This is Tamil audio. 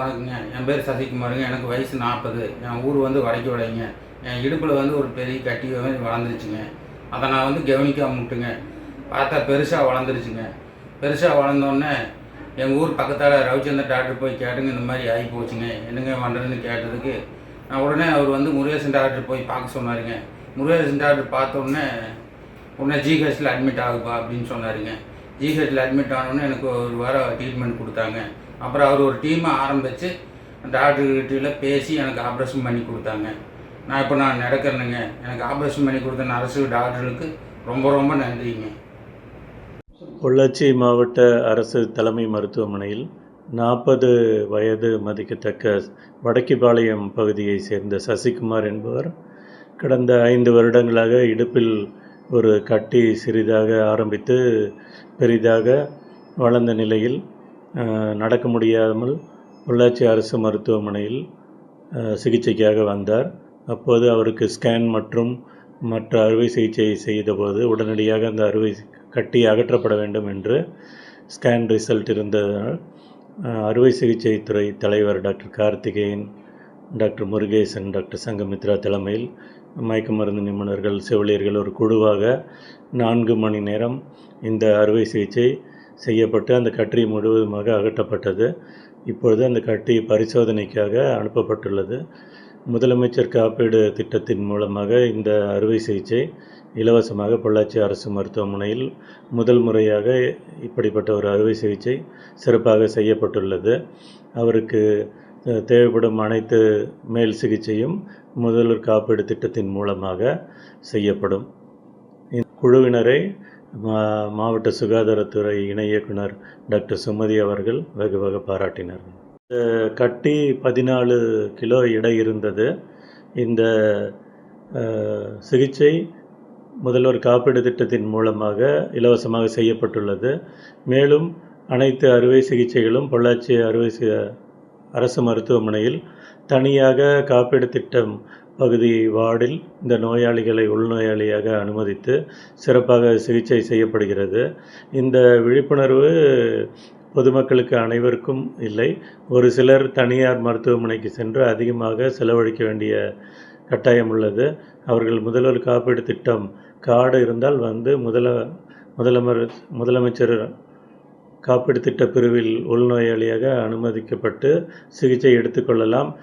வணக்கங்க. என் பேர் சசிகுமாருங்க. எனக்கு வயசு 40. என் ஊர் வந்து வடக்குவளைங்க. என் இடுப்பில் வந்து ஒரு பெரிய கட்டி வளர்ந்துருச்சுங்க. அதை நான் வந்து கவனிக்காம விட்டுங்க. பார்த்தா பெருசாக வளர்ந்துருச்சுங்க. பெருசாக வளர்ந்தோடனே எங்கள் ஊர் பக்கத்தால் ரவிச்சந்திர டாக்டர் போய் கேட்டுங்க, இந்த மாதிரி ஆகி போச்சுங்க, என்னங்க பண்ணுறதுன்னு கேட்டதுக்கு நான் உடனே அவர் வந்து முருகேசன் டாக்டர் போய் பார்க்க சொன்னாருங்க. முருகேசன் டாக்டர் பார்த்தோன்னே உடனே ஜிஹெச்சில் அட்மிட் ஆகுப்பா அப்படின்னு சொன்னாருங்க. ஜிஹெச்சில் அட்மிட் ஆனோடனே எனக்கு ஒரு வாரம் ட்ரீட்மெண்ட் கொடுத்தாங்க. அப்புறம் அவர் ஒரு டீமை ஆரம்பித்து டாக்டர்கிட்ட பேசி எனக்கு ஆப்ரேஷன் பண்ணி கொடுத்தாங்க. நான் நடக்கிறேனுங்க. எனக்கு ஆப்ரேஷன் பண்ணி கொடுத்த அரசு டாக்டர்களுக்கு ரொம்ப ரொம்ப நன்றிங்க. பொள்ளாச்சி மாவட்ட அரசு தலைமை மருத்துவமனையில் 40 வயது மதிக்கத்தக்க வடக்கிபாளையம் பகுதியை சேர்ந்த சசிகுமார் என்பவர் கடந்த 5 வருடங்களாக இடுப்பில் ஒரு கட்டி சிறிதாக ஆரம்பித்து பெரிதாக வளர்ந்த நிலையில் நடக்க முடியாமல் பொள்ளாச்சி அரசு மருத்துவமனையில் சிகிச்சைக்காக வந்தார். அப்போது அவருக்கு ஸ்கேன் மற்றும் மற்ற அறுவை சிகிச்சை செய்தபோது உடனடியாக அந்த கட்டி அகற்றப்பட வேண்டும் என்று ஸ்கேன் ரிசல்ட் இருந்ததால் அறுவை சிகிச்சை துறை தலைவர் doctor Karthikeyan, doctor Murugesan, doctor Sanghamitra தலைமையில் மயக்க மருந்து நிபுணர்கள், செவிலியர்கள் ஒரு குழுவாக 4 மணி நேரம் இந்த அறுவை சிகிச்சை செய்யப்பட்டு அந்த கட்டி முழுவதுமாக அகற்றப்பட்டது. இப்பொழுது அந்த கட்டி பரிசோதனைக்காக அனுப்பப்பட்டுள்ளது. முதலமைச்சர் காப்பீடு திட்டத்தின் மூலமாக இந்த அறுவை சிகிச்சை இலவசமாக பொள்ளாச்சி அரசு மருத்துவமனையில் முதல் முறையாக இப்படிப்பட்ட ஒரு அறுவை சிகிச்சை சிறப்பாக செய்யப்பட்டுள்ளது. அவருக்கு தேவைப்படும் அனைத்து மேல் சிகிச்சையும் முதல்வர் காப்பீடு திட்டத்தின் மூலமாக செய்யப்படும். குழுவினரை மாவட்ட சுகாதாரத்துறை இணை இயக்குனர் டாக்டர் சுமதி அவர்கள் வெகுவாக பாராட்டினார். இந்த கட்டி 14 கிலோ எடை இருந்தது. இந்த சிகிச்சை முதல்வர் காப்பீடு திட்டத்தின் மூலமாக இலவசமாக செய்யப்பட்டுள்ளது. மேலும் அனைத்து அறுவை சிகிச்சைகளும் பொள்ளாச்சி அரசு மருத்துவமனையில் தனியாக காப்பீடு திட்டம் பகுதி வார்டில் இந்த நோயாளிகளை உள்நோயாளியாக அனுமதித்து சிறப்பாக சிகிச்சை செய்யப்படுகிறது. இந்த விழிப்புணர்வு பொதுமக்களுக்கு அனைவருக்கும் இல்லை. ஒரு சிலர் தனியார் மருத்துவமனைக்கு சென்று அதிகமாக செலவழிக்க வேண்டிய கட்டாயம் உள்ளது. அவர்கள் முதல்வர் காப்பீடு திட்டம் கார்டு இருந்தால் வந்து முதலமைச்சர் காப்பீடு திட்ட பிரிவில் உள்நோயாளியாக அனுமதிக்கப்பட்டு சிகிச்சை எடுத்துக்கொள்ளலாம்.